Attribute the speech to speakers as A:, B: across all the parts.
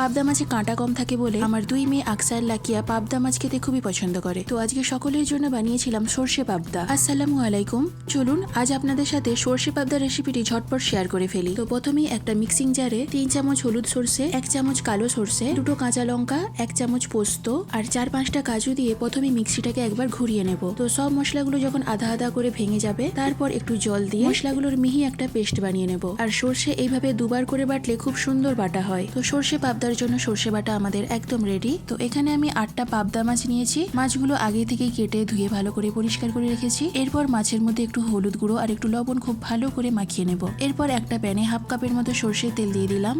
A: পাবদা মাছে কাঁটা কম থাকে বলে আমার দুই মেয়ে আকসার লাকিয়া পাবদা মাছ খেতে খুবই পছন্দ করে। তো আজকে সকলের জন্য বানিয়েছিলাম সর্ষে পাবদা। আসসালামু আলাইকুম। চলুন আজ আপনাদের সাথে সর্ষে পাবদা রেসিপিটি ঝটপট শেয়ার করে ফেলি। তো প্রথমেই একটা মিক্সিং জারে 3 চামচ হলুদ সর্ষে, 1 চামচ কালো সর্ষে, 2টো কাঁচা লঙ্কা, 1 চামচ পোস্ত আর 4-5টা কাজু দিয়ে প্রথমে মিক্সিটাকে একবার ঘুরিয়ে নেব। তো সব মশলাগুলো যখন আধা আধা করে ভেঙে যাবে তারপর একটু জল দিয়ে মশলাগুলোর মিহি একটা পেস্ট বানিয়ে নেব। আর সর্ষে এইভাবে দুবার করে বাটলে খুব সুন্দর বাটা হয়। তো সর্ষে পাবদার জন্য সর্ষে বাটা আমাদের একদম রেডি। তো এখানে আমি 8টা পাবদা মাছ নিয়েছি। মাছগুলো আগে থেকেই কেটে ধুয়ে ভালো করে পরিষ্কার করে রেখেছি। এরপর মাছের মধ্যে একটু হলুদ গুঁড়ো আর একটু লবণ খুব ভালো করে মাখিয়ে নেব। এরপর একটা প্যানে হাফ কাপের মতো সর্ষের তেল দিয়ে দিলাম।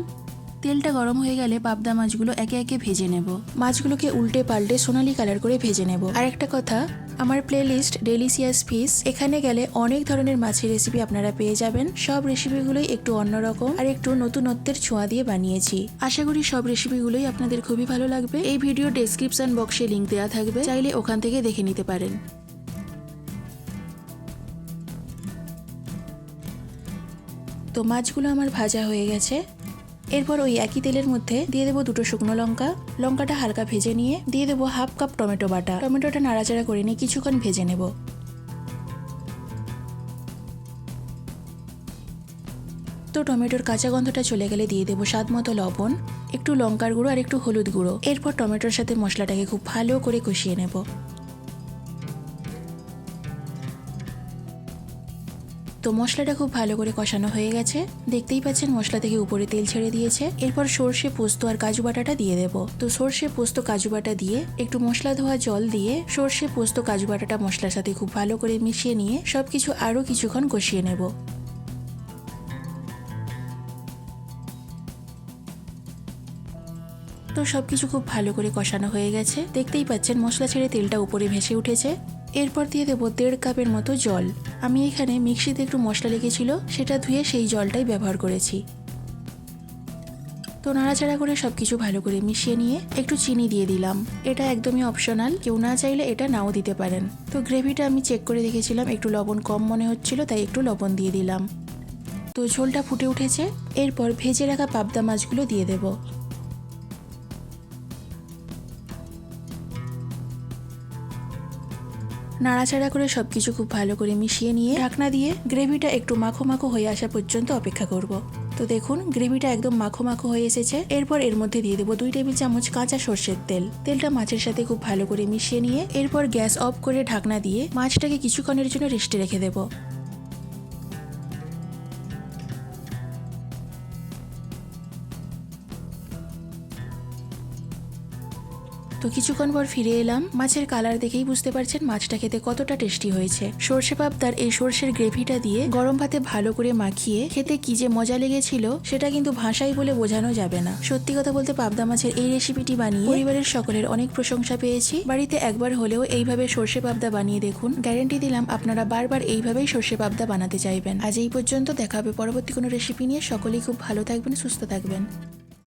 A: তেলটা গরম হয়ে গেলে পাবদা মাছগুলো একে একে ভেজে নেব। মাছগুলোকে উল্টে পাল্টে সোনালি কালার করে ভেজে নেব। আর একটা কথা, আমার প্লেলিস্ট ডেলিশিয়াস ফিশ, এখানে গেলে অনেক ধরনের মাছের রেসিপি আপনারা পেয়ে যাবেন। সব রেসিপিগুলোই একটু অন্যরকম আর একটু নতুনত্বের ছোঁয়া দিয়ে বানিয়েছি। আশা করি সব রেসিপিগুলোই আপনাদের খুবই ভালো লাগবে। এই ভিডিও ডেসক্রিপশন বক্সে লিংক দেওয়া থাকবে, চাইলে ওখান থেকে দেখে নিতে পারেন। তো মাছগুলো আমার ভাজা হয়ে গেছে। এরপর ওই একই তেলের মধ্যে দিয়ে দেবো 2টো শুকনো লঙ্কা। লঙ্কাটা হালকা ভেজে নিয়ে দিয়ে দেবো হাফ কাপ টমেটো বাটা। টমেটোটা নাড়াচাড়া করে নিয়ে কিছুক্ষণ ভেজে নেব। তো টমেটোর কাঁচা গন্ধটা চলে গেলে দিয়ে দেবো স্বাদ মতো লবণ, একটু লঙ্কার গুঁড়ো আর একটু হলুদ গুঁড়ো। এরপর টমেটোর সাথে মশলাটাকে খুব ভালো করে কষিয়ে নেব। তো মশলাটা খুব ভালো করে কষানো হয়ে গেছে। দেখতেই পাচ্ছেন মশলা থেকে উপরে তেল ছেড়ে দিয়েছে। এরপর সর্ষে, পোস্ত আর কাজু বাটাটা দিয়ে দেব। তো সর্ষে, পোস্ত, কাজু বাটা দিয়ে একটু মশলা ধোয়া জল দিয়ে সর্ষে, পোস্ত, কাজু বাটাটা মশলার সাথে খুব ভালো করে মিশিয়ে নিয়ে সবকিছু আরো কিছুক্ষণ কষিয়ে নেব। তো সবকিছু খুব ভালো করে কষানো হয়ে গেছে। দেখতেই পাচ্ছেন মশলা ছেড়ে তেলটা উপরে ভেসে উঠেছে। এরপর দিয়ে দেবো 1.5 কাপের মতো জল। আমি এখানে মিক্সিতে একটু মশলা লেগেছিল, সেটা ধুয়ে সেই জলটাই ব্যবহার করেছি। তো নাড়াচাড়া করে সবকিছু ভালো করে মিশিয়ে নিয়ে একটু চিনি দিয়ে দিলাম। এটা একদমই অপশনাল, কেউ না চাইলে এটা নাও দিতে পারেন। তো গ্রেভিটা আমি চেক করে দেখেছিলাম, একটু লবণ কম মনে হচ্ছিল, তাই একটু লবণ দিয়ে দিলাম। তো ঝোলটা ফুটে উঠেছে। এরপর ভেজে রাখা পাবদা মাছগুলো দিয়ে দেবো। নাড়াচাড়া করে সবকিছু খুব ভালো করে মিশিয়ে নিয়ে ঢাকনা দিয়ে গ্রেভিটা একটু মাখো মাখো হয়ে আসা পর্যন্ত অপেক্ষা করব। তো দেখুন গ্রেভিটা একদম মাখো মাখো হয়ে এসেছে। এরপর এর মধ্যে দিয়ে দেবো 2 টেবিল চামচ কাঁচা সর্ষের তেল। তেলটা মাছের সাথে খুব ভালো করে মিশিয়ে নিয়ে এরপর গ্যাস অফ করে ঢাকনা দিয়ে মাছটাকে কিছুক্ষণের জন্য রেস্টে রেখে দেবো। তো কিছুক্ষণ পর ফিরে এলাম। মাছের কালার দেখেই বুঝতে পারছেন মাছটা খেতে কতটা টেস্টি হয়েছে। সর্ষে পাবদার এই সর্ষের গ্রেভিটা দিয়ে গরম ভাতে ভালো করে মাখিয়ে খেতে কি যে মজা লেগেছিল সেটা কিন্তু ভাষাই বলে বোঝানো যাবে না। সত্যি কথা বলতে পাবদা মাছের এই রেসিপিটি বানিয়ে পরিবারের সকলের অনেক প্রশংসা পেয়েছি। বাড়িতে একবার হলেও এইভাবে সর্ষে পাবদা বানিয়ে দেখুন, গ্যারান্টি দিলাম আপনারা বারবার এইভাবেই সর্ষে পাবদা বানাতে চাইবেন। আজ এই পর্যন্ত, দেখা হবে পরবর্তী কোনো রেসিপি নিয়ে। সকলেই খুব ভালো থাকবেন, সুস্থ থাকবেন।